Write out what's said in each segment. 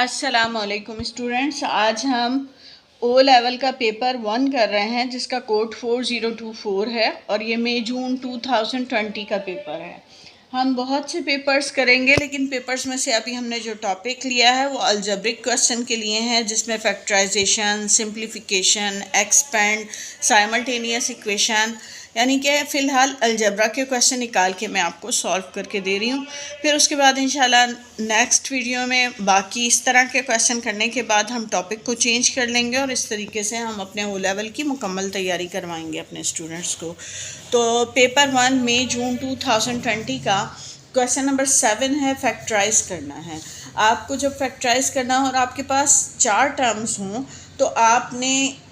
अस्सलाम वालेकुम स्टूडेंट्स, आज हम ओ लेवल का पेपर 1 कर रहे हैं जिसका कोड 4024 है और ये मई जून 2020 का पेपर है। हम बहुत से पेपर्स करेंगे, लेकिन पेपर्स में से अभी हमने जो टॉपिक लिया है वो अलजेब्रिक क्वेश्चन के लिए है, जिसमें factorisation, simplification, expand, simultaneous equation, यानी कि फ़िलहाल अलजेब्रा के क्वेश्चन निकाल के मैं आपको सॉल्व करके दे रही हूँ। फिर उसके बाद इंशाल्लाह नेक्स्ट वीडियो में बाकी इस तरह के क्वेश्चन करने के बाद हम टॉपिक को चेंज कर लेंगे और इस तरीके से हम अपने ओ लेवल की मुकम्मल तैयारी करवाएंगे अपने स्टूडेंट्स को। तो पेपर 1 मई जून 2020 का क्वेश्चन नंबर 7 है, फैक्टराइज करना है। आपको जब फैक्टराइज करना हो और आपके पास 4 टर्म्स हों तो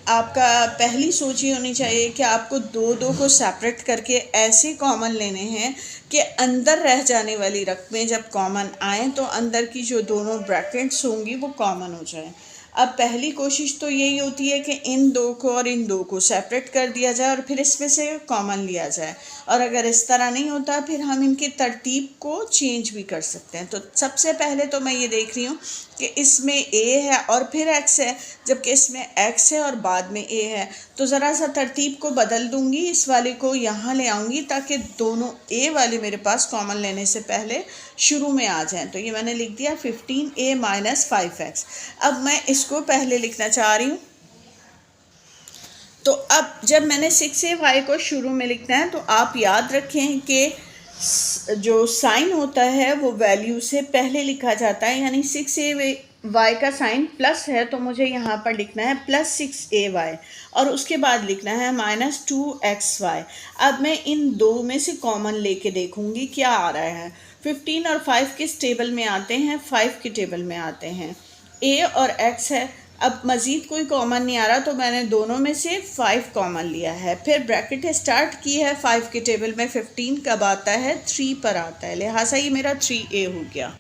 आपका पहली सोच ये होनी चाहिए कि आपको दो को सेपरेट करके ऐसे कॉमन लेने हैं कि अंदर रह जाने वाली रकमें जब कॉमन आए तो अंदर की जो दोनों ब्रैकेट्स होंगी वो कॉमन हो जाए। अब पहली कोशिश तो यही होती है कि इन दो को और इन दो को सेपरेट कर दिया जाए और फिर इसमें से कॉमन लिया जाए, और अगर इस तरह नहीं होता फिर हम इनकी तरतीब को चेंज भी कर सकते हैं। तो सबसे पहले तो मैं ये देख रही हूँ कि इसमें ए है और फिर एक्स है, जबकि इसमें एक्स है और बाद में ए है, तो ज़रा सा तरतीब को बदल दूँगी, इस वाले को यहाँ ले आऊँगी ताकि दोनों ए वाले मेरे पास कॉमन लेने से पहले शुरू में आ जाएं। तो ये मैंने लिख दिया 15a माइनस 5x। अब मैं इसको पहले लिखना चाह रही हूँ। तो अब जब मैंने 6ay को शुरू में लिखना है तो आप याद रखें कि जो साइन होता है वो वैल्यू से पहले लिखा जाता है, यानी 6ay का साइन प्लस है तो मुझे यहाँ पर लिखना है प्लस 6ay और उसके बाद लिखना है माइनस 2xy। अब मैं इन दो में से कॉमन लेके देखूँगी क्या आ रहा है। 15 और 5 किस टेबल में आते हैं? 5 के टेबल में आते हैं। a और x है, अब मज़ीद कोई कॉमन नहीं आ रहा तो मैंने दोनों में से 5 कॉमन लिया है। फिर ब्रैकेट स्टार्ट की है 5 के टेबल में, 15 कब आता है? 3 पर आता है, लिहाजा ये मेरा 3a हो गया।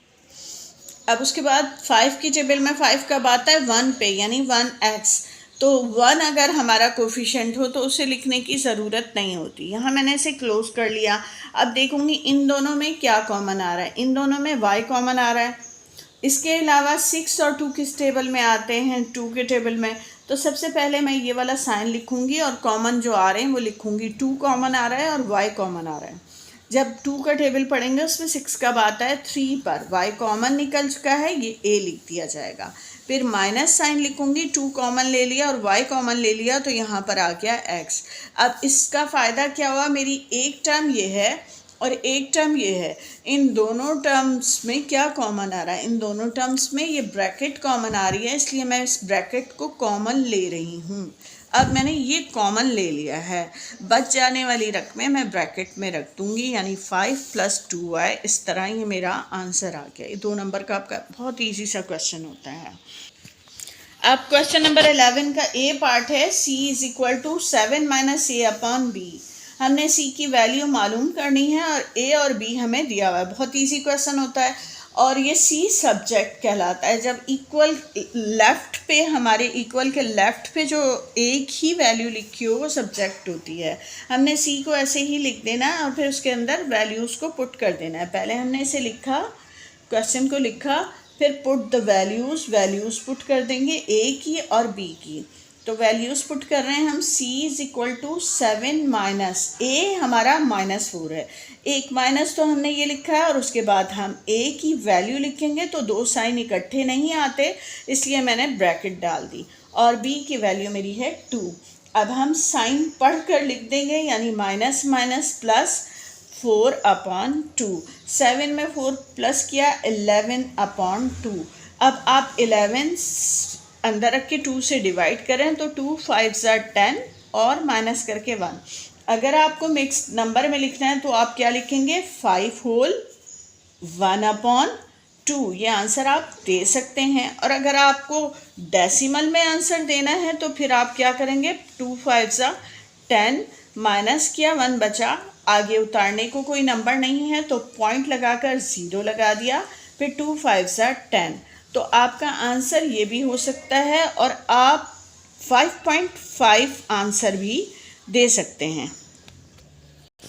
अब उसके बाद 5 की टेबल में 5 कब आता है? 1 पे, यानी 1x। तो 1 अगर हमारा कोफिशिएंट हो तो उसे लिखने की ज़रूरत नहीं होती। यहाँ मैंने इसे क्लोज कर लिया। अब देखूँगी इन दोनों में क्या कॉमन आ रहा है। इन दोनों में y कॉमन आ रहा है। इसके अलावा 6 और 2 किस टेबल में आते हैं? 2 के टेबल में। तो सबसे पहले मैं ये वाला साइन लिखूँगी और कॉमन जो आ रहे हैं वो लिखूँगी। 2 कॉमन आ रहा है और y कॉमन आ रहा है। जब 2 का टेबल पढ़ेंगे उसमें 6 कब आता है? 3 पर। y कॉमन निकल चुका है, ये a लिख दिया जाएगा। फिर माइनस साइन लिखूँगी, 2 कॉमन ले लिया और y कॉमन ले लिया तो यहाँ पर आ गया x। अब इसका फ़ायदा क्या हुआ? मेरी एक टर्म ये है और एक टर्म ये है। इन दोनों टर्म्स में क्या कॉमन आ रहा है? इन दोनों टर्म्स में ये ब्रैकेट कॉमन आ रही है, इसलिए मैं इस ब्रैकेट को कॉमन ले रही हूँ। अब मैंने ये कॉमन ले लिया है, बच जाने वाली रकमें मैं ब्रैकेट में रख दूँगी, यानी 5 + 2y। इस तरह ये मेरा आंसर आ गया। ये 2 नंबर का आपका बहुत ईजी सा क्वेश्चन होता है। अब क्वेश्चन नंबर 11 का ए पार्ट है, c = 7 - a/b। हमने c की वैल्यू मालूम करनी है और a और b हमें दिया हुआ है। बहुत इजी क्वेश्चन होता है और ये c सब्जेक्ट कहलाता है। जब इक्वल लेफ़्ट पे, हमारे इक्वल के लेफ़्ट पे जो एक ही वैल्यू लिखी हो वो सब्जेक्ट होती है। हमने c को ऐसे ही लिख देना है और फिर उसके अंदर वैल्यूज़ को पुट कर देना है। पहले हमने इसे लिखा, क्वेश्चन को लिखा, फिर पुट द वैल्यूज़ पुट कर देंगे a की और b की। तो वैल्यूज़ पुट कर रहे हैं हम। c = 7 - a हमारा -4 है। एक माइनस तो हमने ये लिखा है और उसके बाद हम a की वैल्यू लिखेंगे तो 2 साइन इकट्ठे नहीं आते, इसलिए मैंने ब्रैकेट डाल दी और b की वैल्यू मेरी है 2। अब हम साइन पढ़ कर लिख देंगे, यानी माइनस माइनस प्लस 4/2। 7 में 4 प्लस किया 11/2। अब आप 11 अंदर रख के 2 से डिवाइड करें तो 2 × 5 = 10 और माइनस करके 1। अगर आपको मिक्स नंबर में लिखना है तो आप क्या लिखेंगे? 5 होल 1/2। ये आंसर आप दे सकते हैं। और अगर आपको डेसिमल में आंसर देना है तो फिर आप क्या करेंगे? 2 × 5 = 10, माइनस किया 1 बचा, आगे उतारने को कोई नंबर नहीं है तो पॉइंट लगाकर 0 लगा दिया, फिर 2 × 5 = 10। तो आपका आंसर ये भी हो सकता है और आप 5.5 आंसर भी दे सकते हैं।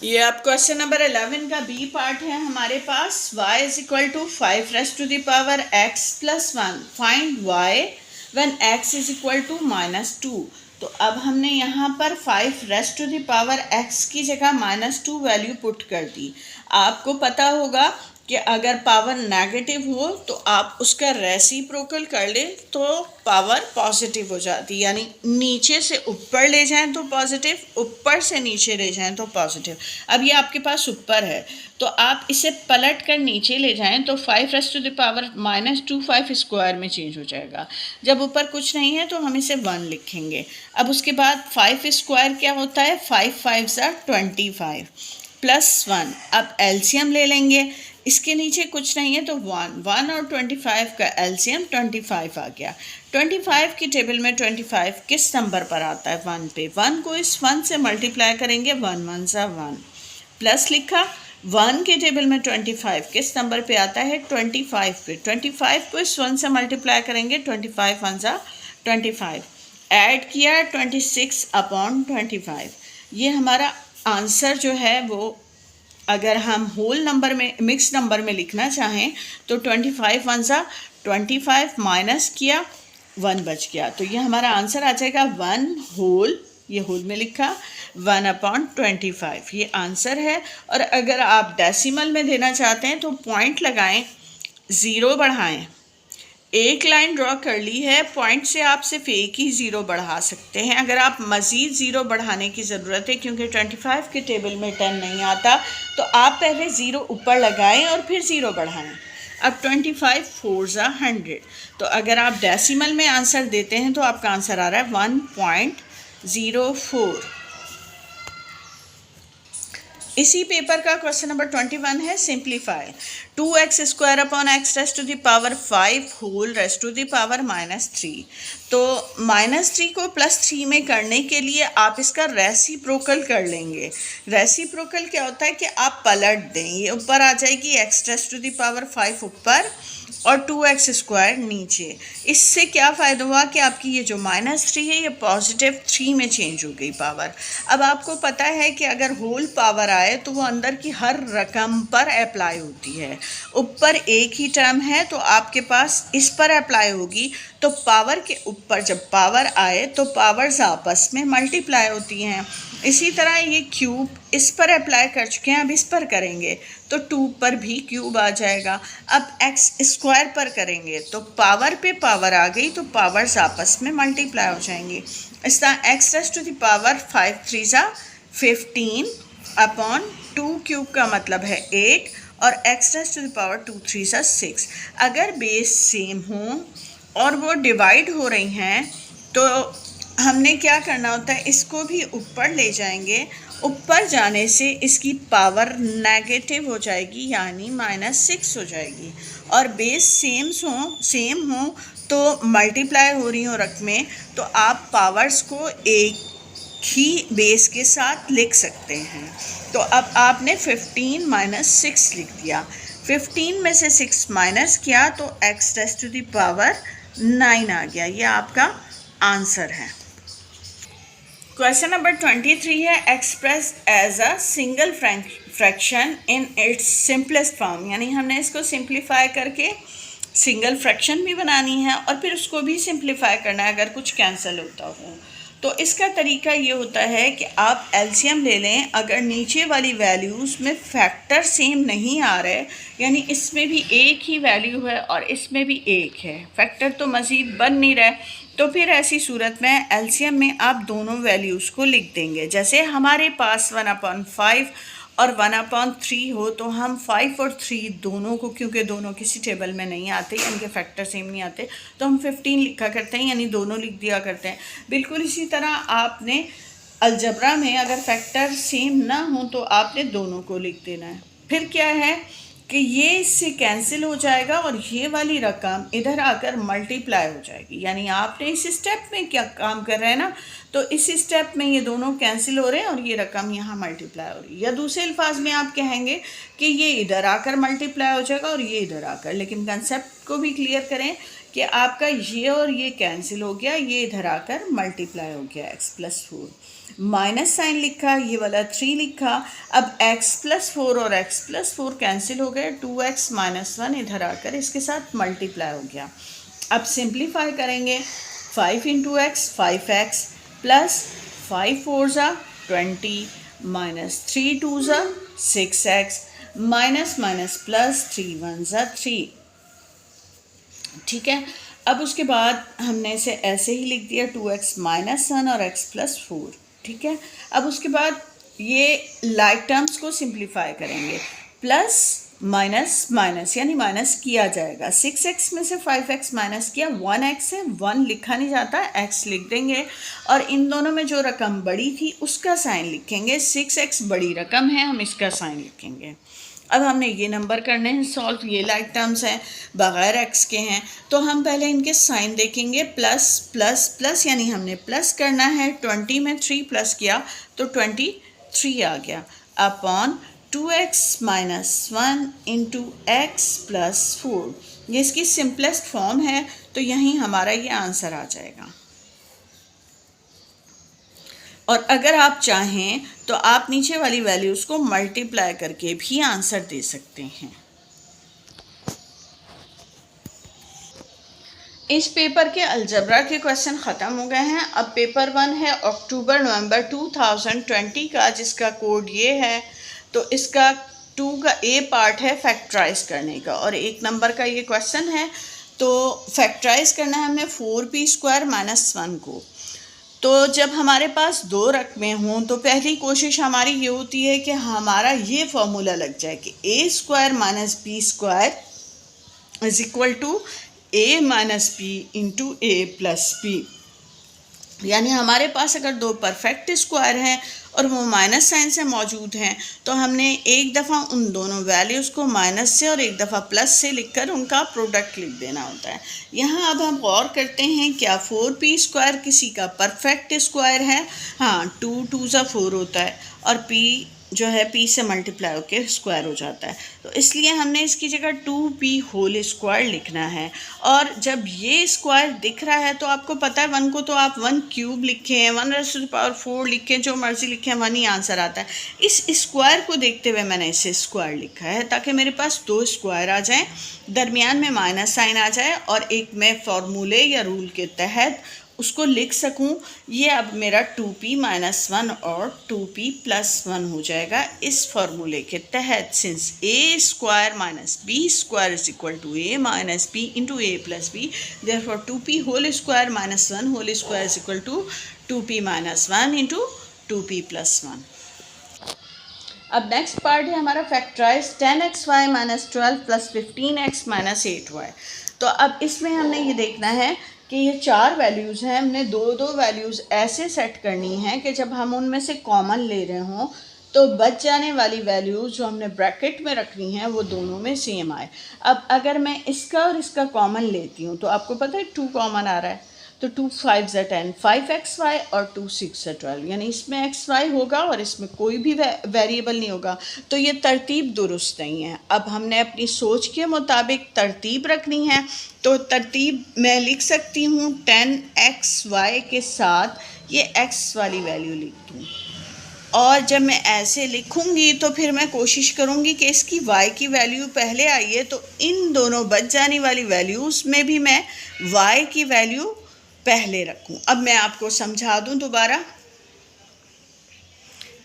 ये आप क्वेश्चन नंबर 11 का बी पार्ट है हमारे पास। y is equal to 5 raised to the power x plus 1, find y when x is equal to -2। तो अब हमने यहाँ पर 5 raised to the power x की जगह -2 वैल्यू पुट कर दी। आपको पता होगा कि अगर पावर नेगेटिव हो तो आप उसका रेसिप्रोकल कर ले तो पावर पॉजिटिव हो जाती, यानी नीचे से ऊपर ले जाएं तो पॉजिटिव, ऊपर से नीचे ले जाएं तो पॉजिटिव। अब ये आपके पास ऊपर है तो आप इसे पलट कर नीचे ले जाएं तो 5 raise to the power -2 5 square में चेंज हो जाएगा। जब ऊपर कुछ नहीं है तो हम इसे 1 लिखेंगे। अब उसके बाद 5 स्क्वायर क्या होता है, 5 5 25 प्लस 1। अब एलसीएम ले लेंगे, इसके नीचे कुछ नहीं है तो 1 और 25 का एलसीएम 25 आ गया। 25 की टेबल में 25 किस नंबर पर आता है, 1 पे। 1 को इस 1 से मल्टीप्लाई करेंगे, 1 1 सा 1, प्लस लिखा। 1 के टेबल में 25 किस नंबर पे आता है, 25 पे। 25 को इस 1 से मल्टीप्लाई करेंगे, 25 1 सा 25, ऐड किया 26/25। ये हमारा आंसर जो है वो अगर हम होल नंबर में, मिक्स नंबर में लिखना चाहें तो 25 1 सा 25 माइनस किया 1 बच गया। तो ये हमारा आंसर आ जाएगा 1 होल, ये होल में लिखा 1/25, ये आंसर है। और अगर आप डेसिमल में देना चाहते हैं तो पॉइंट लगाएं, 0 बढ़ाएं। एक लाइन ड्रॉ कर ली है, पॉइंट से आप सिर्फ एक ही 0 बढ़ा सकते हैं। अगर आप मज़ीद 0 बढ़ाने की ज़रूरत है क्योंकि 25 के टेबल में 10 नहीं आता, तो आप पहले 0 ऊपर लगाएं और फिर 0 बढ़ाएं। अब 25 4 ज़ा 100। तो अगर आप डेसिमल में आंसर देते हैं तो आपका आंसर आ रहा है 1.04। इसी पेपर का क्वेश्चन नंबर 21 है, simplify 2x square upon x raise to the power 5 whole raise to the power -3। तो -3 को +3 में करने के लिए आप इसका रेसिप्रोकल कर लेंगे। रेसिप्रोकल क्या होता है कि आप पलट दें, ये ऊपर आ जाएगी x raise to the power 5 ऊपर और 2x स्क्वायर नीचे। इससे क्या फ़ायदा हुआ कि आपकी ये जो -3 है ये +3 में चेंज हो गई पावर। अब आपको पता है कि अगर होल पावर आए तो वो अंदर की हर रकम पर अप्लाई होती है। ऊपर एक ही टर्म है तो आपके पास इस पर अप्लाई होगी, तो पावर के ऊपर जब पावर आए तो पावर्स आपस में मल्टीप्लाई होती हैं। इसी तरह ये क्यूब इस पर अप्लाई कर चुके हैं, अब इस पर करेंगे तो 2 पर भी क्यूब आ जाएगा। अब x स्क्वायर पर करेंगे तो पावर पे पावर आ गई तो पावर्स आपस में मल्टीप्लाई हो जाएंगी। इस तरह x raise to the power 5 3 ज़ा 15 अपॉन 2 क्यूब का मतलब है 8 और x raise to the power 2 3 ज़ा 6। अगर बेस सेम हो और वो डिवाइड हो रही हैं तो हमने क्या करना होता है, इसको भी ऊपर ले जाएंगे। ऊपर जाने से इसकी पावर नेगेटिव हो जाएगी यानी -6 हो जाएगी। और बेस सेम हो तो मल्टीप्लाई हो रही हो रकमें तो आप पावर्स को एक ही बेस के साथ लिख सकते हैं। तो अब आपने 15 - 6 लिख दिया। 15 में से 6 माइनस किया तो x raise to the power 9 आ गया। ये आपका आंसर है। क्वेश्चन नंबर 23 है, express as a single fraction in its simplest form. यानी हमने इसको सिंप्लीफाई करके सिंगल फ्रैक्शन भी बनानी है और फिर उसको भी सिंप्लीफाई करना है अगर कुछ कैंसिल होता हो। तो इसका तरीका ये होता है कि आप एलसीएम ले लें। अगर नीचे वाली वैल्यूज़ में फैक्टर सेम नहीं आ रहे, यानी इसमें भी एक ही वैल्यू है और इसमें भी एक है, फैक्टर तो मज़ीद बन नहीं रहा है, तो फिर ऐसी सूरत में एलसीएम में आप दोनों वैल्यूज़ को लिख देंगे। जैसे हमारे पास 1/5 और 1/3 हो तो हम 5 और 3 दोनों को, क्योंकि दोनों किसी टेबल में नहीं आते, इनके फैक्टर सेम नहीं आते, तो हम 15 लिखा करते हैं, यानी दोनों लिख दिया करते हैं। बिल्कुल इसी तरह आपने अलजबरा में अगर फैक्टर सेम ना हो तो आपने दोनों को लिख देना है। फिर क्या है कि ये इससे कैंसिल हो जाएगा और ये वाली रकम इधर आकर मल्टीप्लाई हो जाएगी। यानी आपने इस स्टेप में क्या काम कर रहे हैं ना, तो इस स्टेप में ये दोनों कैंसिल हो रहे हैं और ये रकम यहाँ मल्टीप्लाई हो रही है। या दूसरे अल्फाज में आप कहेंगे कि ये इधर आकर मल्टीप्लाई हो जाएगा और ये इधर आकर, लेकिन कंसेप्ट को भी क्लियर करें कि आपका ये और ये कैंसिल हो गया, ये इधर आकर मल्टीप्लाई हो गया x+4, माइनस साइन लिखा, ये वाला 3 लिखा। अब x+4 और x+4 कैंसिल हो गए, 2x - 1 इधर आकर इसके साथ मल्टीप्लाई हो गया। अब सिंप्लीफाई करेंगे, 5 × x 5x plus 5 4 20 minus 3 2 6x minus minus plus 3 1 3। ठीक है, अब उसके बाद हमने इसे ऐसे ही लिख दिया 2x - 1 और x+4। ठीक है, अब उसके बाद ये लाइक टर्म्स को सिंप्लीफाई करेंगे, प्लस माइनस माइनस यानी माइनस किया जाएगा। 6x में से 5x माइनस किया, 1x है, 1 लिखा नहीं जाता, x लिख देंगे और इन दोनों में जो रकम बड़ी थी उसका साइन लिखेंगे। 6x बड़ी रकम है, हम इसका साइन लिखेंगे। अब हमने ये नंबर करने हैं सॉल्व, ये लाइक टर्म्स हैं, बग़ैर x के हैं, तो हम पहले इनके साइन देखेंगे। प्लस प्लस प्लस यानी हमने प्लस करना है, 20 में 3 प्लस किया तो 23 आ गया, अपॉन 2x - 1 × x+4। ये इसकी सिंपलेस्ट फॉर्म है, तो यहीं हमारा ये आंसर आ जाएगा। और अगर आप चाहें तो आप नीचे वाली वैल्यूज़ को मल्टीप्लाई करके भी आंसर दे सकते हैं। इस पेपर के अलजबरा के क्वेश्चन ख़त्म हो गए हैं। अब पेपर 1 है अक्टूबर-नवंबर 2020 का, जिसका कोड ये है। तो इसका 2 का ए पार्ट है फैक्टराइज करने का, और 1 नंबर का ये क्वेश्चन है। तो फैक्टराइज करना है हमें 4p² - 1 को। तो जब हमारे पास 2 रकमें हों तो पहली कोशिश हमारी ये होती है कि हमारा ये फॉर्मूला लग जाए कि a² - b² = a - b × a + b। यानी हमारे पास अगर 2 परफेक्ट स्क्वायर हैं और वो माइनस साइन से मौजूद हैं, तो हमने एक दफ़ा उन दोनों वैल्यूज़ को माइनस से और एक दफ़ा प्लस से लिखकर उनका प्रोडक्ट लिख देना होता है। यहाँ अब हम गौर करते हैं, क्या 4p² किसी का परफेक्ट स्क्वायर है? हाँ, 2 2 4 होता है और p जो है p से मल्टीप्लाई होकर स्क्वायर हो जाता है, तो इसलिए हमने इसकी जगह 2p² लिखना है। और जब ये स्क्वायर दिख रहा है तो आपको पता है 1 को तो आप 1³ लिखें, 1⁴ लिखें, जो मर्ज़ी लिखें, 1 ही आंसर आता है। इस स्क्वायर को देखते हुए मैंने इसे स्क्वायर लिखा है ताकि मेरे पास 2 स्क्वायर आ जाएं, दरमियान में माइनस साइन आ जाए और एक मैं फार्मूले या रूल के तहत उसको लिख सकूं। ये अब मेरा 2p - 1 और 2p + 1 हो जाएगा इस फार्मूले के तहत, since a² - b² = a - b × a + b, therefore 2p² - 1 = 2p - 1 × 2p + 1। अब नेक्स्ट पार्ट है हमारा फैक्टराइज 10xy - 12 + 15x - 8y। तो अब इसमें हमने ये देखना है कि ये 4 वैल्यूज़ हैं, हमने 2 वैल्यूज़ ऐसे सेट करनी हैं कि जब हम उनमें से कॉमन ले रहे हों तो बच जाने वाली वैल्यूज़ जो हमने ब्रैकेट में रखनी है वो दोनों में सेम आए। अब अगर मैं इसका और इसका कॉमन लेती हूँ तो आपको पता है 2 कॉमन आ रहा है, तो 2 5 = 10, 5xy और 2 6 = 12, यानी इसमें xy होगा और इसमें कोई भी वेरिएबल नहीं होगा, तो ये तरतीब दुरुस्त नहीं है। अब हमने अपनी सोच के मुताबिक तरतीब रखनी है, तो तरतीब मैं लिख सकती हूँ 10xy के साथ ये x वाली वैल्यू लिख दूँ, और जब मैं ऐसे लिखूँगी तो फिर मैं कोशिश करूँगी कि इसकी y की वैल्यू पहले आई है, तो इन दोनों बच जाने वाली वैल्यूज़ में भी मैं y की वैल्यू पहले रखूं। अब मैं आपको समझा दूं दोबारा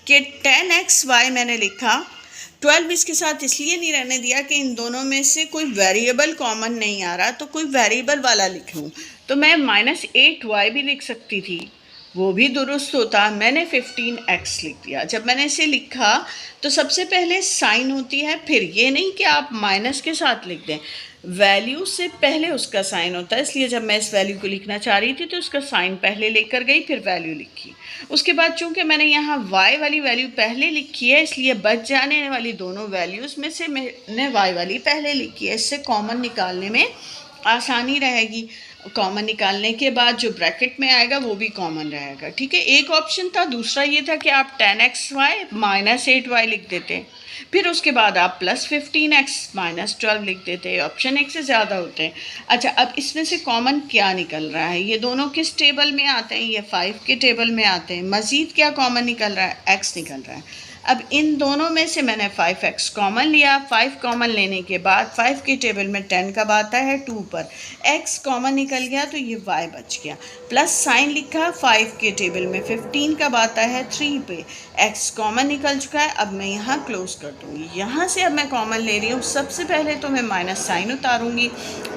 कि 10xy मैंने लिखा, 12 इसके साथ इसलिए नहीं रहने दिया कि इन दोनों में से कोई वेरिएबल कॉमन नहीं आ रहा, तो कोई वेरिएबल वाला लिख लूँ। तो मैं -8y भी लिख सकती थी, वो भी दुरुस्त होता। मैंने 15x लिख दिया। जब मैंने इसे लिखा तो सबसे पहले साइन होती है, फिर ये नहीं कि आप माइनस के साथ लिख दें, वैल्यू से पहले उसका साइन होता है। इसलिए जब मैं इस वैल्यू को लिखना चाह रही थी तो उसका साइन पहले लेकर गई, फिर वैल्यू लिखी। उसके बाद चूंकि मैंने यहाँ y वाली वैल्यू पहले लिखी है, इसलिए बच जाने वाली दोनों वैल्यूज़ में से मैंने y वाली पहले लिखी है। इससे कॉमन निकालने में आसानी रहेगी। कॉमन निकालने के बाद जो ब्रैकेट में आएगा वो भी कॉमन रहेगा, ठीक है। एक ऑप्शन था, दूसरा ये था कि आप 10xy माइनस 8y लिख देते, फिर उसके बाद आप प्लस 15x माइनस 12 लिख देते। ऑप्शन एक से ज़्यादा होते हैं। अच्छा, अब इसमें से कॉमन क्या निकल रहा है? ये दोनों किस टेबल में आते हैं? ये 5 के टेबल में आते हैं। मज़ीद क्या कॉमन निकल रहा है? x निकल रहा है। अब इन दोनों में से मैंने 5x कॉमन लिया। 5 कॉमन लेने के बाद 5 के टेबल में 10 कब आता है? 2 पर। x कॉमन निकल गया तो ये y बच गया। प्लस साइन लिखा 5 के टेबल में। 15 कब आता है? 3 पे। x कॉमन निकल चुका है। अब मैं यहाँ क्लोज कर दूँगी। यहाँ से अब मैं कॉमन ले रही हूँ। सबसे पहले तो मैं माइनस साइन उतारूँगी,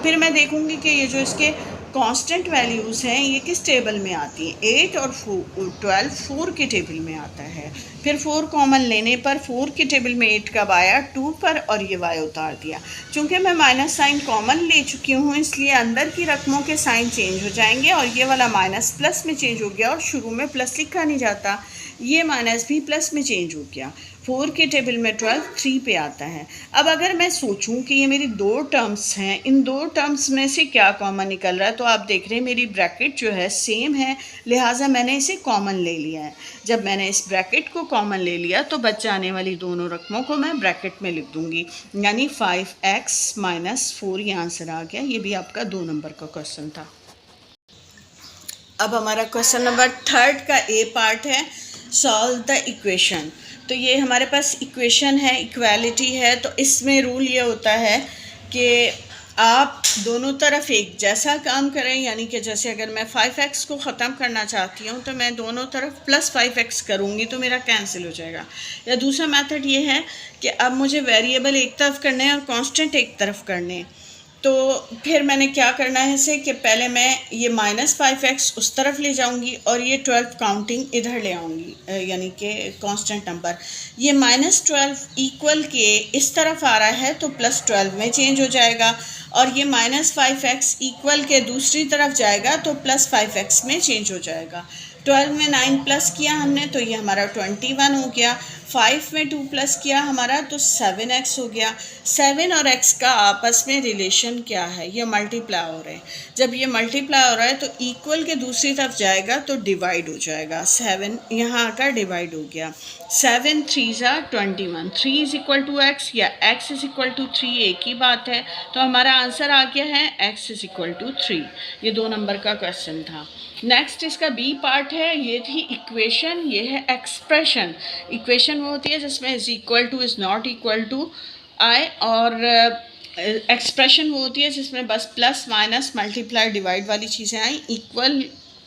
फिर मैं देखूँगी कि ये जो इसके कांस्टेंट वैल्यूज़ हैं ये किस टेबल में आती हैं। 8 और 12 4 के टेबल में आता है। फिर 4 कॉमन लेने पर 4 के टेबल में 8 कब आया? 2 पर, और ये y उतार दिया। चूँकि मैं माइनस साइन कॉमन ले चुकी हूँ इसलिए अंदर की रकमों के साइन चेंज हो जाएंगे, और ये वाला माइनस प्लस में चेंज हो गया, और शुरू में प्लस लिखा नहीं जाता, ये माइनस भी प्लस में चेंज हो गया। 4 के टेबल में 12 3 पे आता है। अब अगर मैं सोचूं कि ये मेरी दो टर्म्स हैं, इन दो टर्म्स में से क्या कॉमन निकल रहा है, तो आप देख रहे हैं मेरी ब्रैकेट जो है सेम है, लिहाजा मैंने इसे कॉमन ले लिया है। जब मैंने इस ब्रैकेट को कॉमन ले लिया तो बच जाने वाली दोनों रकमों को मैं ब्रैकेट में लिख दूंगी, यानी 5x माइनस 4 ये आंसर आ गया। ये भी आपका 2 नंबर का क्वेश्चन था। अब हमारा क्वेश्चन नंबर 3 का ए पार्ट है, सॉल्व द इक्वेशन। तो ये हमारे पास इक्वेशन है, इक्वालिटी है। तो इसमें रूल ये होता है कि आप दोनों तरफ एक जैसा काम करें, यानी कि जैसे अगर मैं 5x को ख़त्म करना चाहती हूँ तो मैं दोनों तरफ प्लस 5x करूँगी तो मेरा कैंसिल हो जाएगा। या दूसरा मेथड ये है कि अब मुझे वेरिएबल एक तरफ करने हैं और कांस्टेंट एक तरफ करने हैं, तो फिर मैंने क्या करना है इसे कि पहले मैं ये माइनस 5x उस तरफ ले जाऊंगी और ये 12 काउंटिंग इधर ले आऊँगी, यानी कि कांस्टेंट नंबर। ये माइनस 12 इक्वल के इस तरफ आ रहा है तो प्लस 12 में चेंज हो जाएगा, और ये माइनस 5x इक्वल के दूसरी तरफ जाएगा तो प्लस 5x में चेंज हो जाएगा। 12 में 9 प्लस किया हमने तो ये हमारा 21 हो गया। 5 में 2 प्लस किया हमारा तो 7x हो गया। 7 और x का आपस में रिलेशन क्या है? ये मल्टीप्लाई हो रहे हैं। जब ये मल्टीप्लाई हो रहा है तो इक्वल के दूसरी तरफ जाएगा तो डिवाइड हो जाएगा। 7 यहाँ आकर डिवाइड हो गया। 7 3 21, 3 इज इक्वल टू x या x इज इक्वल टू 3 एक ही बात है। तो हमारा आंसर आ गया है x इज इक्वल टू 3। ये 2 नंबर का क्वेश्चन था। नेक्स्ट इसका बी पार्ट है, ये थी इक्वेशन, ये है एक्सप्रेशन। इक्वेशन वो होती है जिसमें is equal to, is not equal to आए, और एक्सप्रेशन वो होती है जिसमें बस प्लस माइनस मल्टीप्लाई डिवाइड वाली चीज़ें आई। Equal,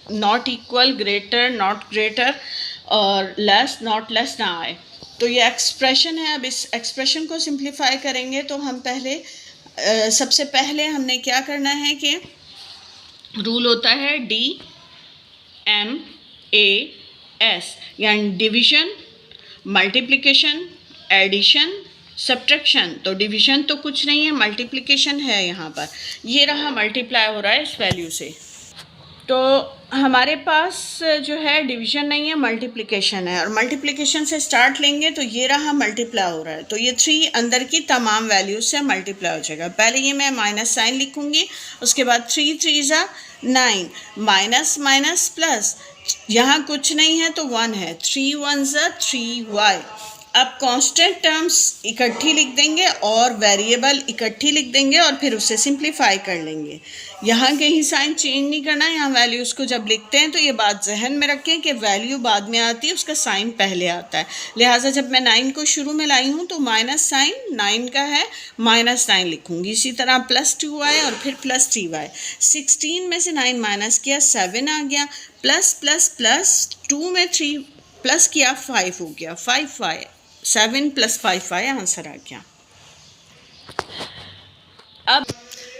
not equal, greater, not greater, और लेस, नॉट लेस ना आए। तो ये एक्सप्रेशन है। अब इस एक्सप्रेशन को सिंप्लीफाई करेंगे तो हम पहले सबसे पहले हमने क्या करना है कि रूल होता है DMAS, यानी डिवीज़न, मल्टीप्लिकेशन, एडिशन, सब्ट्रैक्शन। तो डिवीज़न तो कुछ नहीं है, मल्टीप्लिकेशन है यहाँ पर। ये रहा मल्टीप्लाई हो रहा है इस वैल्यू से। तो हमारे पास जो है डिवीज़न नहीं है, मल्टीप्लिकेशन है, और मल्टीप्लिकेशन से स्टार्ट लेंगे तो ये रहा मल्टीप्लाई हो रहा है। तो ये 3 अंदर की तमाम वैल्यूज से मल्टीप्लाई हो जाएगा। पहले ये मैं माइनस साइन लिखूँगी, उसके बाद 3 3 9, माइनस माइनस प्लस, यहाँ कुछ नहीं है तो 1 है, 3 1 3y। अब कांस्टेंट टर्म्स इकट्ठी लिख देंगे और वेरिएबल इकट्ठी लिख देंगे और फिर उसे सिंप्लीफाई कर लेंगे। यहाँ कहीं साइन चेंज नहीं करना। यहाँ वैल्यूज़ को जब लिखते हैं तो ये बात जहन में रखें कि वैल्यू बाद में आती है, उसका साइन पहले आता है। लिहाजा जब मैं 9 को शुरू में लाई हूँ तो माइनस साइन 9 का है, माइनस 9 लिखूँगी। इसी तरह प्लस 2y और फिर प्लस 3y। 16 में से 9 माइनस किया 7 आ गया, प्लस प्लस प्लस 2 में 3 प्लस किया 5 हो गया, 5 7 प्लस 5 आंसर आ गया।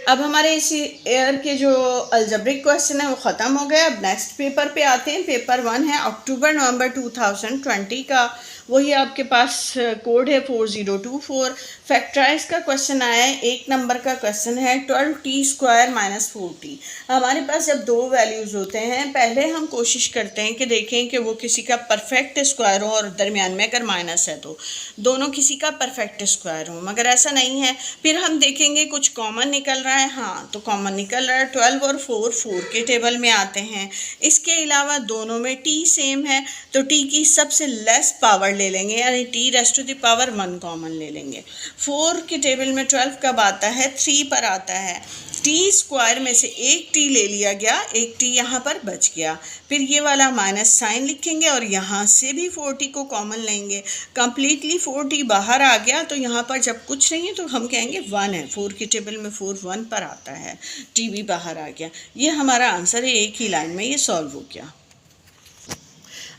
अब हमारे इस ईयर के जो अलजेब्रिक क्वेश्चन है वो ख़त्म हो गए। अब नेक्स्ट पेपर पे आते हैं। पेपर 1 है अक्टूबर नवंबर 2020 का वही आपके पास कोड है 4024। फैक्टराइज का क्वेश्चन आया है, 1 नंबर का क्वेश्चन है 12t² माइनस 4t। हमारे पास जब दो वैल्यूज़ होते हैं, पहले हम कोशिश करते हैं कि देखें कि वो किसी का परफेक्ट स्क्वायर हो, और दरमियान में अगर माइनस है तो दोनों किसी का परफेक्ट स्क्वायर हो, मगर ऐसा नहीं है। फिर हम देखेंगे कुछ कॉमन निकल रहा है, हाँ तो कॉमन निकल रहा है 12 और 4 के टेबल में आते हैं। इसके अलावा दोनों में t सेम है तो t की सबसे लेस पावर ले लेंगे, यानी t⁻1 कॉमन ले लेंगे। 4 के टेबल में 12 कब आता है, 3 पर आता है। t² में से एक t ले लिया गया, एक t यहाँ पर बच गया। फिर ये वाला माइनस साइन लिखेंगे और यहाँ से भी 4t को कॉमन लेंगे। कंप्लीटली 4t बाहर आ गया तो यहाँ पर जब कुछ नहीं है तो हम कहेंगे 1 है। 4 के टेबल में 4 1 पर आता है, t भी बाहर आ गया। ये हमारा आंसर है, एक ही लाइन में ये सॉल्व हो गया।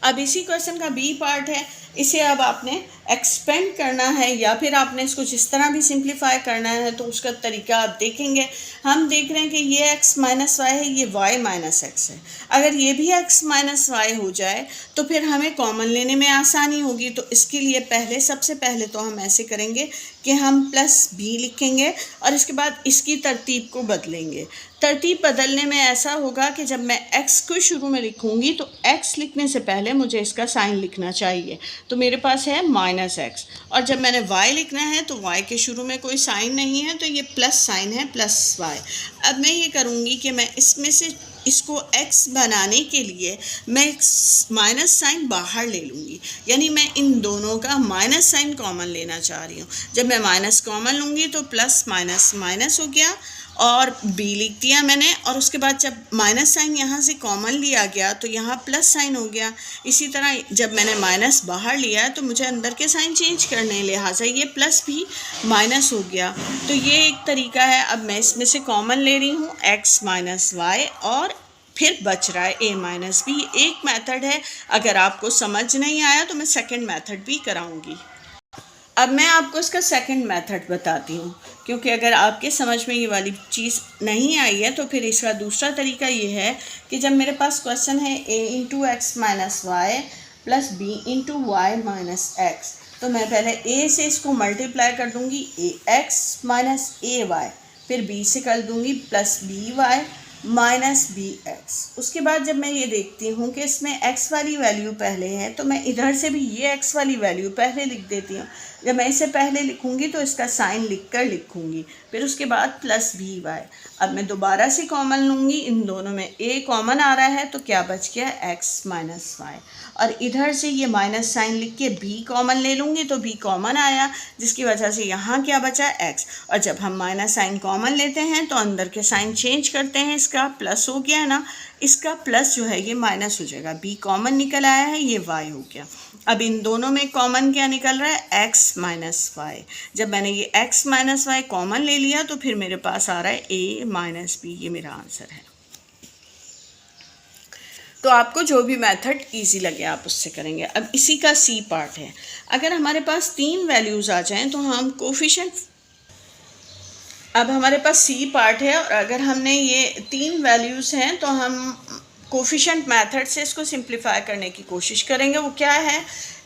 अब इसी क्वेश्चन का बी पार्ट है, इसे अब आपने एक्सपेंड करना है या फिर आपने इसको जिस तरह भी सिंप्लीफाई करना है तो उसका तरीका आप देखेंगे। हम देख रहे हैं कि ये x माइनस वाई है, ये y माइनस एक्स है। अगर ये भी x माइनस वाई हो जाए तो फिर हमें कॉमन लेने में आसानी होगी। तो इसके लिए सबसे पहले तो हम ऐसे करेंगे कि हम प्लस b लिखेंगे और इसके बाद इसकी तरतीब को बदलेंगे। तरतीब बदलने में ऐसा होगा कि जब मैं x को शुरू में लिखूंगी तो x लिखने से पहले मुझे इसका साइन लिखना चाहिए, तो मेरे पास है -x। और जब मैंने y लिखना है तो y के शुरू में कोई साइन नहीं है तो ये प्लस साइन है, +y। अब मैं ये करूँगी कि मैं इसमें से इसको x बनाने के लिए मैं माइनस साइन बाहर ले लूँगी, यानी मैं इन दोनों का माइनस साइन कॉमन लेना चाह रही हूँ। जब मैं माइनस कॉमन लूँगी तो प्लस माइनस माइनस हो गया और b लिख दिया मैंने, और उसके बाद जब माइनस साइन यहाँ से कॉमन लिया गया तो यहाँ प्लस साइन हो गया। इसी तरह जब मैंने माइनस बाहर लिया तो मुझे अंदर के साइन चेंज करने, लिहाजा ये प्लस भी माइनस हो गया। तो ये एक तरीका है। अब मैं इसमें से कॉमन ले रही हूँ x माइनस वाई और फिर बच रहा है a माइनस बी। एक मेथड है, अगर आपको समझ नहीं आया तो मैं सेकंड मेथड भी कराऊंगी। अब मैं आपको इसका सेकंड मेथड बताती हूँ, क्योंकि अगर आपके समझ में ये वाली चीज़ नहीं आई है तो फिर इसका दूसरा तरीका ये है कि जब मेरे पास क्वेश्चन है a into x minus y plus b into y minus x, तो मैं पहले a से इसको मल्टीप्लाई कर दूँगी ax माइनस a वाई, फिर b से कर दूँगी plus b y minus b x. उसके बाद जब मैं ये देखती हूँ कि इसमें x वाली वैल्यू पहले है तो मैं इधर से भी ये x वाली वैल्यू पहले लिख देती हूँ। जब मैं इसे पहले लिखूँगी तो इसका साइन लिख कर लिखूँगी, फिर उसके बाद प्लस बी वाई। अब मैं दोबारा से कॉमन लूँगी, इन दोनों में a कॉमन आ रहा है तो क्या बच गया x माइनस वाई, और इधर से ये माइनस साइन लिख के b कॉमन ले लूँगी तो b कॉमन आया, जिसकी वजह से यहाँ क्या बचा x। और जब हम माइनस साइन कॉमन लेते हैं तो अंदर के साइन चेंज करते हैं, इसका प्लस हो गया ना, इसका प्लस जो है ये माइनस हो जाएगा। b कॉमन निकल आया है, ये y हो गया। अब इन दोनों में कॉमन क्या निकल रहा है, x माइनस वाई। जब मैंने ये x माइनस वाई कॉमन ले लिया तो फिर मेरे पास आ रहा है a माइनस बी, ये मेरा आंसर है। तो आपको जो भी मेथड इजी लगे आप उससे करेंगे। अब इसी का सी पार्ट है, अगर हमारे पास 3 वैल्यूज़ आ जाएं तो हम कोफिशिएंट, अब हमारे पास सी पार्ट है और अगर हमने ये 3 वैल्यूज़ हैं तो हम कोफिशिएंट मेथड से इसको सिंप्लीफाई करने की कोशिश करेंगे। वो क्या है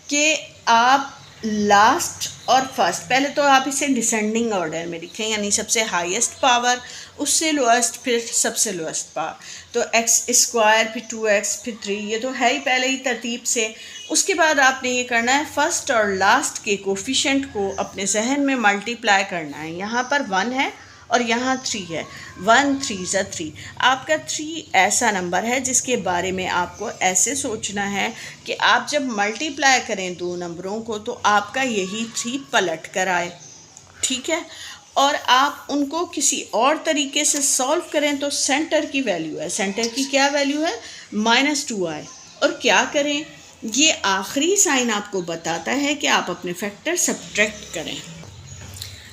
कि आप लास्ट और फर्स्ट, पहले तो आप इसे डिसेंडिंग ऑर्डर में लिखें, यानी सबसे हाईएस्ट पावर, उससे लोएस्ट, फिर सबसे लोएस्ट पावर। तो x² फिर 2x फिर 3, ये तो है ही पहले ही तरतीब से। उसके बाद आपने ये करना है, फर्स्ट और लास्ट के कोफिशिएंट को अपने जहन में मल्टीप्लाई करना है। यहाँ पर 1 है और यहाँ 3 है, 1 3 ज़ा 3। आपका 3 ऐसा नंबर है जिसके बारे में आपको ऐसे सोचना है कि आप जब मल्टीप्लाई करें दो नंबरों को तो आपका यही 3 पलट कर आए, ठीक है। और आप उनको किसी और तरीके से सॉल्व करें तो सेंटर की वैल्यू है, सेंटर की क्या वैल्यू है, -2 आए। और क्या करें, ये आखिरी साइन आपको बताता है कि आप अपने फैक्टर सब्ट्रैक्ट करें।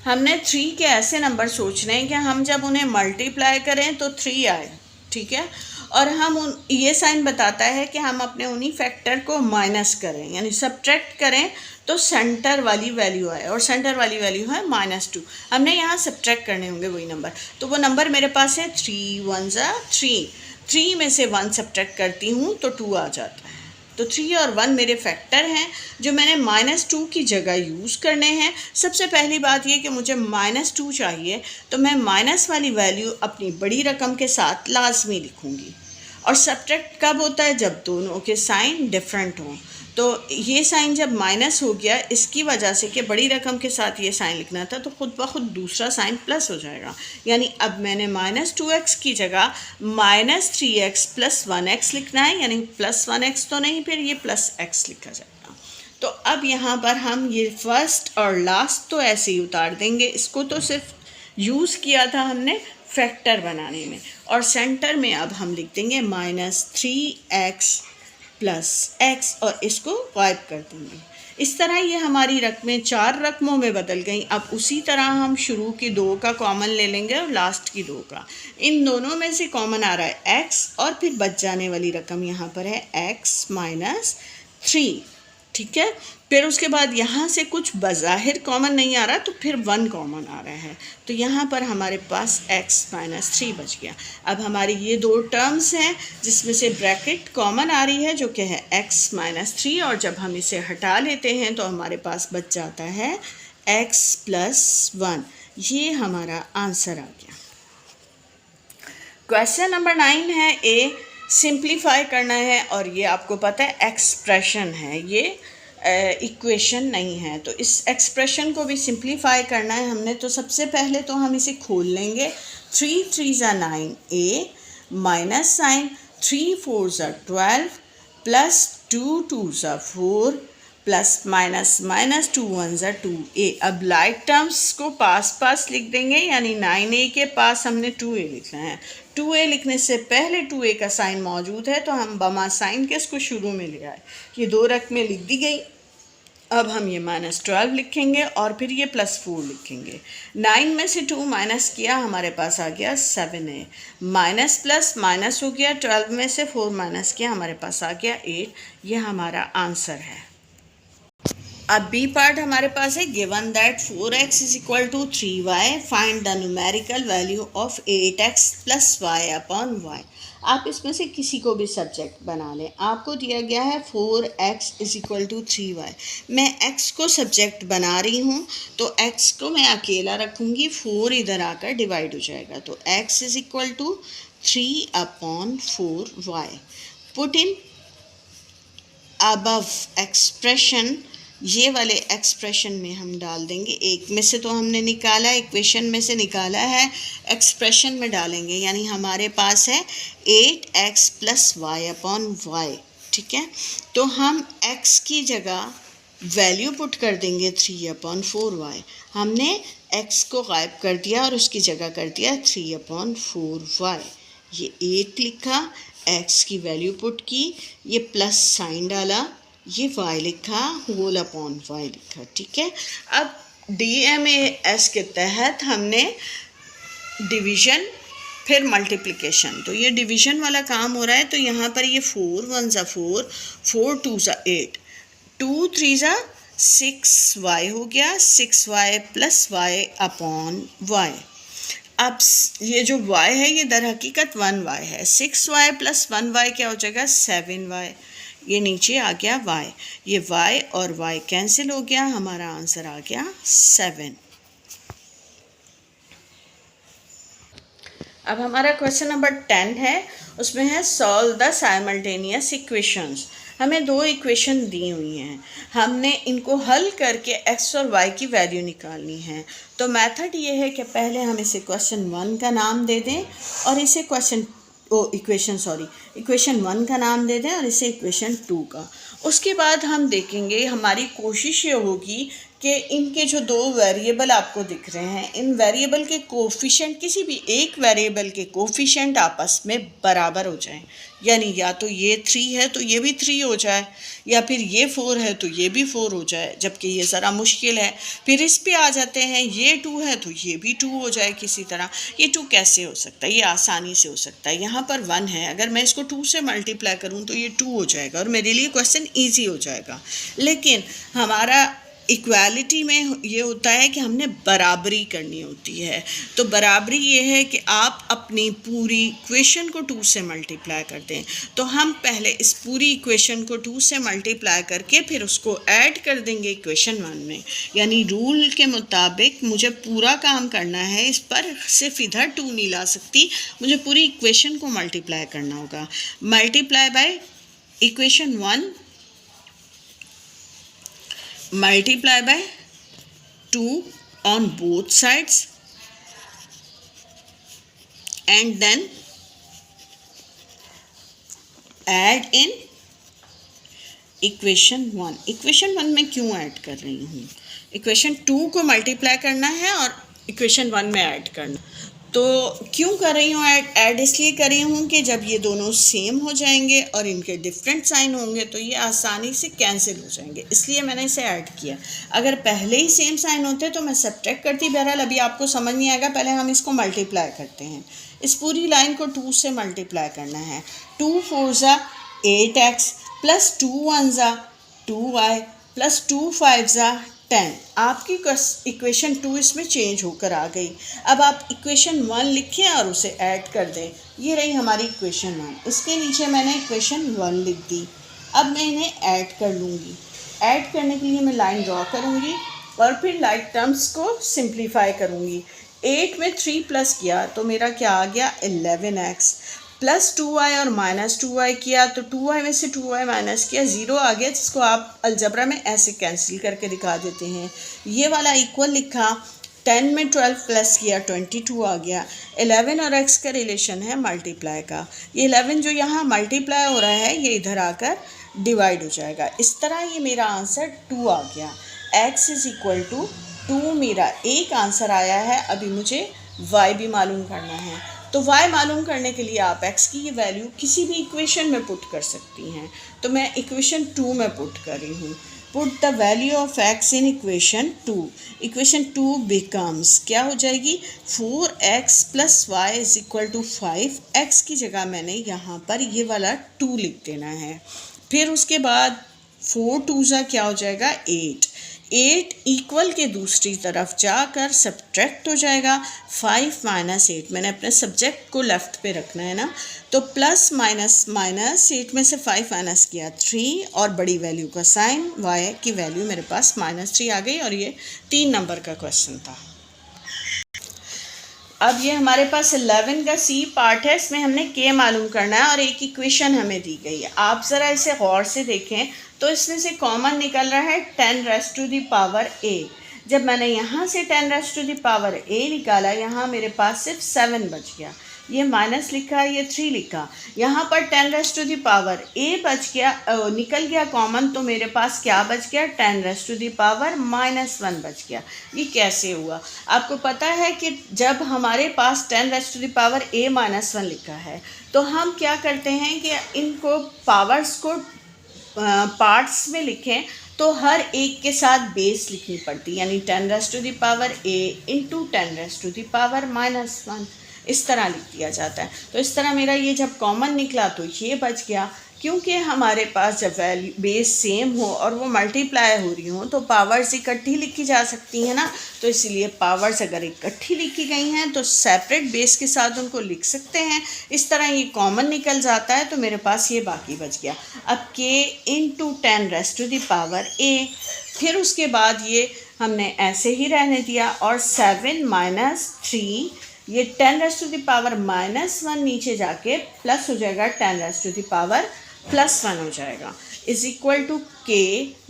हमने 3 के ऐसे नंबर सोचने हैं कि हम जब उन्हें मल्टीप्लाई करें तो 3 आए, ठीक है। और हम ये साइन बताता है कि हम अपने उन्हीं फैक्टर को माइनस करें, यानी सब्ट्रैक्ट करें तो सेंटर वाली वैल्यू आए, और सेंटर वाली वैल्यू है -2। हमने यहाँ सब्ट्रैक्ट करने होंगे वही नंबर, तो वो नंबर मेरे पास है 3 1 ज़ा 3। 3 में से 1 सब्ट्रैक्ट करती हूँ तो 2 आ जाता है। तो 3 और 1 मेरे फैक्टर हैं जो मैंने -2 की जगह यूज़ करने हैं। सबसे पहली बात ये कि मुझे -2 चाहिए, तो मैं माइनस वाली वैल्यू अपनी बड़ी रकम के साथ लाजमी लिखूँगी। और सब्ट्रैक्ट कब होता है? जब दोनों के साइन डिफरेंट हों। तो ये साइन जब माइनस हो गया, इसकी वजह से कि बड़ी रकम के साथ ये साइन लिखना था, तो ख़ुद ब खुद दूसरा साइन प्लस हो जाएगा। यानी अब मैंने -2x की जगह -3x + 1x लिखना है, यानी +1x तो नहीं, फिर ये +x लिखा जाएगा। तो अब यहाँ पर हम ये फर्स्ट और लास्ट तो ऐसे ही उतार देंगे, इसको तो सिर्फ यूज़ किया था हमने फैक्टर बनाने में। और सेंटर में अब हम लिख देंगे -3x + x और इसको गायब कर देंगे। इस तरह ये हमारी रकमें 4 रकमों में बदल गई। अब उसी तरह हम शुरू की 2 का कॉमन ले लेंगे और लास्ट की 2 का। इन दोनों में से कॉमन आ रहा है x और फिर बच जाने वाली रकम यहाँ पर है x - 3, ठीक है। फिर उसके बाद यहाँ से कुछ बज़ाहिर कॉमन नहीं आ रहा, तो फिर 1 कॉमन आ रहा है, तो यहाँ पर हमारे पास x - 3 बच गया। अब हमारी ये 2 टर्म्स हैं जिसमें से ब्रैकेट कॉमन आ रही है जो कि है x - 3, और जब हम इसे हटा लेते हैं तो हमारे पास बच जाता है x + 1। ये हमारा आंसर आ गया। क्वेश्चन नंबर 9 है, ए सिंप्लीफाई करना है, और ये आपको पता है एक्सप्रेशन है, ये इक्वेशन नहीं है। तो इस एक्सप्रेशन को भी सिंप्लीफाई करना है हमने, तो सबसे पहले तो हम इसे खोल लेंगे। 3 × 3 = 9a minus sign 3 × 4 = 12 plus 2 × 2 = 4 plus minus minus 2 × 1 = 2a। अब लाइक टर्म्स को पास लिख देंगे, यानी 9a के पास हमने 2a लिखना है। 2a लिखने से पहले 2a का साइन मौजूद है, तो हम बमा साइन के इसको शुरू में ले आए। ये 2 रकमें लिख दी गई। अब हम ये -12 लिखेंगे और फिर ये +4 लिखेंगे। 9 में से 2 माइनस किया, हमारे पास आ गया 7a। माइनस प्लस माइनस हो गया, 12 में से 4 माइनस किया, हमारे पास आ गया 8। ये हमारा आंसर है। अब बी पार्ट हमारे पास है, given that 4x = 3y, find the numerical value of 8x + y/y। आप इसमें से किसी को भी सब्जेक्ट बना लें। आपको दिया गया है 4x = 3y। मैं x को सब्जेक्ट बना रही हूँ, तो x को मैं अकेला रखूँगी, 4 इधर आकर डिवाइड हो जाएगा, तो x = 3/4y। Put in above expression, ये वाले एक्सप्रेशन में हम डाल देंगे। एक में से तो हमने निकाला, इक्वेशन में से निकाला है, एक्सप्रेशन में डालेंगे, यानी हमारे पास है 8x + y/y, ठीक है। तो हम x की जगह वैल्यू पुट कर देंगे 3/4y। हमने x को गायब कर दिया और उसकी जगह कर दिया 3/4y। ये 8 लिखा, x की वैल्यू पुट की, ये प्लस साइन डाला, ये y लिखा, होल अपॉन y लिखा, ठीक है। अब DMAS के तहत हमने डिवीज़न फिर मल्टीप्लिकेशन, तो ये डिवीज़न वाला काम हो रहा है। तो यहाँ पर ये 4 × 1 = 4, 4 × 2 = 8, 2 × 3 = 6y हो गया, 6y + y/y। अब ये जो y है ये दर हकीकत 1y है, 6y + 1y क्या हो जाएगा, 7y। ये नीचे आ गया y, ये y और y कैंसिल हो गया, हमारा आंसर आ गया 7। अब हमारा क्वेश्चन नंबर 10 है, उसमें है सॉल्व द साइमल्टेनियस इक्वेशंस। हमें 2 इक्वेशन दी हुई हैं, हमने इनको हल करके x और y की वैल्यू निकालनी है। तो मेथड ये है कि पहले हम इसे क्वेश्चन 1 का नाम दे दें और इसे इक्वेशन 1 का नाम दे दें और इसे इक्वेशन 2 का। उसके बाद हम देखेंगे, हमारी कोशिश ये होगी कि इनके जो 2 वेरिएबल आपको दिख रहे हैं, इन वेरिएबल के कोफिशिएंट, किसी भी एक वेरिएबल के कोफिशिएंट आपस में बराबर हो जाएं। यानी या तो ये 3 है तो ये भी 3 हो जाए, या फिर ये 4 है तो ये भी 4 हो जाए, जबकि ये ज़रा मुश्किल है। फिर इस पे आ जाते हैं, ये 2 है तो ये भी 2 हो जाए किसी तरह। ये 2 कैसे हो सकता है? ये आसानी से हो सकता है। यहाँ पर 1 है, अगर मैं इसको 2 से मल्टीप्लाई करूँ तो ये 2 हो जाएगा और मेरे लिए क्वेश्चन ईजी हो जाएगा। लेकिन हमारा इक्वालिटी में ये होता है कि हमने बराबरी करनी होती है। तो बराबरी ये है कि आप अपनी पूरी इक्वेशन को 2 से मल्टीप्लाई कर दें। तो हम पहले इस पूरी इक्वेशन को 2 से मल्टीप्लाई करके फिर उसको ऐड कर देंगे इक्वेशन 1 में। यानी रूल के मुताबिक मुझे पूरा काम करना है, इस पर सिर्फ इधर 2 नहीं ला सकती, मुझे पूरी इक्वेशन को मल्टीप्लाई करना होगा। Multiply by equation 1 multiply by 2 on both sides and then add in equation 1। Equation 1 में क्यों ऐड कर रही हूँ? इक्वेशन 2 को मल्टीप्लाई करना है और इक्वेशन 1 में ऐड करना। तो क्यों कर रही हूँ ऐड? इसलिए कर रही हूँ कि जब ये दोनों सेम हो जाएंगे और इनके डिफरेंट साइन होंगे तो ये आसानी से कैंसिल हो जाएंगे, इसलिए मैंने इसे ऐड किया। अगर पहले ही सेम साइन होते तो मैं सब्ट्रैक्ट करती। बहरहाल अभी आपको समझ नहीं आएगा, पहले हम इसको मल्टीप्लाई करते हैं। इस पूरी लाइन को 2 से मल्टीप्लाई करना है। 2 4 ज़ा 8x प्लस 2 1 ज़ा 2y प्लस 2 5 ज़ा 10। आपकी इक्वेशन 2 इसमें चेंज होकर आ गई। अब आप इक्वेशन 1 लिखें और उसे ऐड कर दें। ये रही हमारी इक्वेशन 1। इसके नीचे मैंने इक्वेशन 1 लिख दी। अब मैं इन्हें ऐड कर लूँगी। ऐड करने के लिए मैं लाइन ड्रॉ करूँगी और फिर लाइक टर्म्स को सिंप्लीफाई करूँगी। 8 में 3 प्लस किया तो मेरा क्या आ गया 11x, प्लस 2y और माइनस 2y किया तो 2y में से 2y माइनस किया 0 आ गया, जिसको आप अलजबरा में ऐसे कैंसिल करके दिखा देते हैं। ये वाला इक्वल लिखा। 10 में 12 प्लस किया 22 आ गया। 11 और x का रिलेशन है मल्टीप्लाई का। ये 11 जो यहाँ मल्टीप्लाई हो रहा है ये इधर आकर डिवाइड हो जाएगा। इस तरह ये मेरा आंसर 2 आ गया। x इज़ इक्वल टू 2 मेरा एक आंसर आया है। अभी मुझे y भी मालूम करना है। तो y मालूम करने के लिए आप x की ये वैल्यू किसी भी इक्वेशन में पुट कर सकती हैं। तो मैं इक्वेशन 2 में पुट कर रही हूँ। Put the value of x in equation 2। Equation 2 becomes क्या हो जाएगी 4x plus y is equal to 5। x की जगह मैंने यहाँ पर ये वाला 2 लिख देना है। फिर उसके बाद 4 2 ज़ा क्या हो जाएगा 8। 8 इक्वल के दूसरी तरफ जाकर सब्ट्रैक्ट हो जाएगा। 5 माइनस 8, मैंने अपने सब्जेक्ट को लेफ़्ट पे रखना है ना। तो प्लस माइनस माइनस 8 में से 5 माइनस किया 3 और बड़ी वैल्यू का साइन y की वैल्यू मेरे पास -3 आ गई। और ये 3 नंबर का क्वेश्चन था। अब ये हमारे पास 11 का सी पार्ट है। इसमें हमने k मालूम करना है और एक इक्वेशन हमें दी गई है। आप ज़रा इसे गौर से देखें तो इसमें से कॉमन निकल रहा है 10 raise to the power a। जब मैंने यहाँ से 10 raise to the power a निकाला, यहाँ मेरे पास सिर्फ 7 बच गया। ये माइनस लिखा, ये 3 लिखा, यहाँ पर 10 raise to the power a बच गया, निकल गया कॉमन, तो मेरे पास क्या बच गया 10 रेज़ टू द पावर -1 बच गया। ये कैसे हुआ? आपको पता है कि जब हमारे पास 10 raise to the power a -1 लिखा है तो हम क्या करते हैं कि इनको पावर्स को पार्ट्स में लिखें तो हर एक के साथ बेस लिखनी पड़ती, यानी 10 raise to the power a into 10 raise to the power -1 इस तरह लिख दिया जाता है। तो इस तरह मेरा ये जब कॉमन निकला तो ये बच गया। क्योंकि हमारे पास जब वैल्यू बेस सेम हो और वो मल्टीप्लाई हो रही हो तो पावर्स इकट्ठी लिखी जा सकती हैं ना। तो इसलिए पावर्स अगर इकट्ठी लिखी गई हैं तो सेपरेट बेस के साथ उनको लिख सकते हैं। इस तरह ये कॉमन निकल जाता है तो मेरे पास ये बाकी बच गया। अब k into 10 raise to the power a, फिर उसके बाद ये हमने ऐसे ही रहने दिया और 7 माइनस 3, ये 10 रेज़ टू द पावर -1 नीचे जाके प्लस हो जाएगा 10 रेज़ टू द पावर +1 हो जाएगा, is equal to k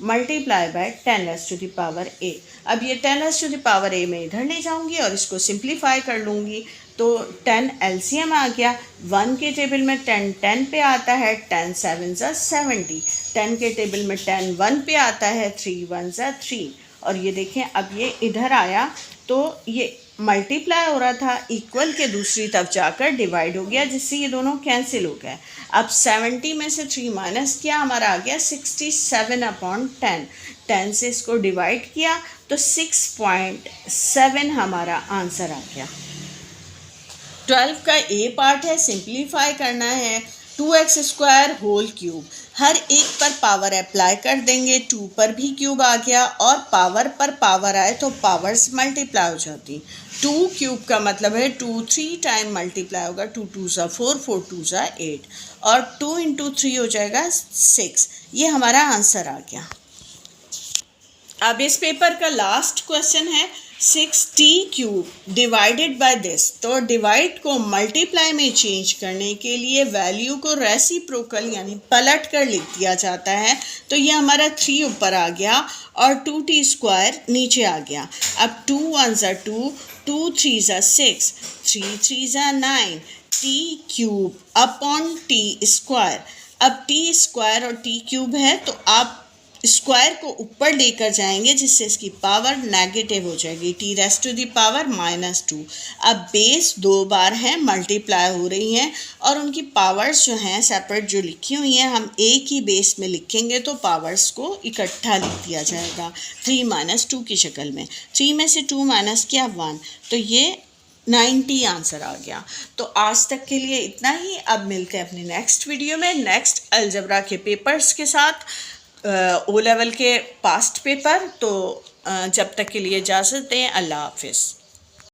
multiply by 10 raise to the power a। अब ये 10 raise to the power a में इधर ले जाऊंगी और इसको सिंप्लीफाई कर लूँगी तो 10 LCM आ गया। 1 के टेबल में 10 10 पे आता है, 10 7 ज़ा 70। 10 के टेबल में 10 1 पे आता है, 3 1 ज़ा 3। और ये देखें अब ये इधर आया तो ये मल्टीप्लाई हो रहा था, इक्वल के दूसरी तरफ जाकर डिवाइड हो गया, जिससे ये दोनों कैंसिल हो गए। अब 70 में से 3 माइनस किया, हमारा आ गया 67/10। 10 से इसको डिवाइड किया तो 6.7 हमारा आंसर आ गया। 12 का ए पार्ट है, सिंप्लीफाई करना है। 2x² होल क्यूब, हर एक पर पावर अप्लाई कर देंगे, 2 पर भी क्यूब आ गया और पावर पर पावर आए तो पावर्स मल्टीप्लाई हो जाती। 2 क्यूब का मतलब है 2 3 टाइम मल्टीप्लाई होगा, 2 2 ज़ा 4, 4 2 ज़ा 8 और 2 इंटू 3 हो जाएगा 6। ये हमारा आंसर आ गया। अब इस पेपर का लास्ट क्वेश्चन है 6t cube divided by this. तो डिवाइड को मल्टीप्लाई में चेंज करने के लिए वैल्यू को रेसिप्रोकल यानी पलट कर लिख दिया जाता है। तो ये हमारा 3 ऊपर आ गया और 2t² नीचे आ गया। अब 2 1 ज़ा 2, 2 3 ज़ा 6, 3 3 ज़ा 9, t क्यूब अपॉन t²। अब t² और t क्यूब है तो आप स्क्वायर को ऊपर लेकर जाएंगे जिससे इसकी पावर नेगेटिव हो जाएगी, t⁻⁻²। अब बेस 2 बार हैं, मल्टीप्लाई हो रही हैं और उनकी पावर्स जो हैं सेपरेट जो लिखी हुई हैं हम एक ही बेस में लिखेंगे तो पावर्स को इकट्ठा लिख दिया जाएगा 3 - 2 की शक्ल में। 3 में से 2 माइनस किया 1, तो ये 90 आंसर आ गया। तो आज तक के लिए इतना ही। अब मिलते हैं अपने नेक्स्ट वीडियो में नेक्स्ट अलजबरा के पेपर्स के साथ, ओ लेवल के पास्ट पेपर। तो जब तक के लिए इजाज़त दें, अल्लाह हाफिज़।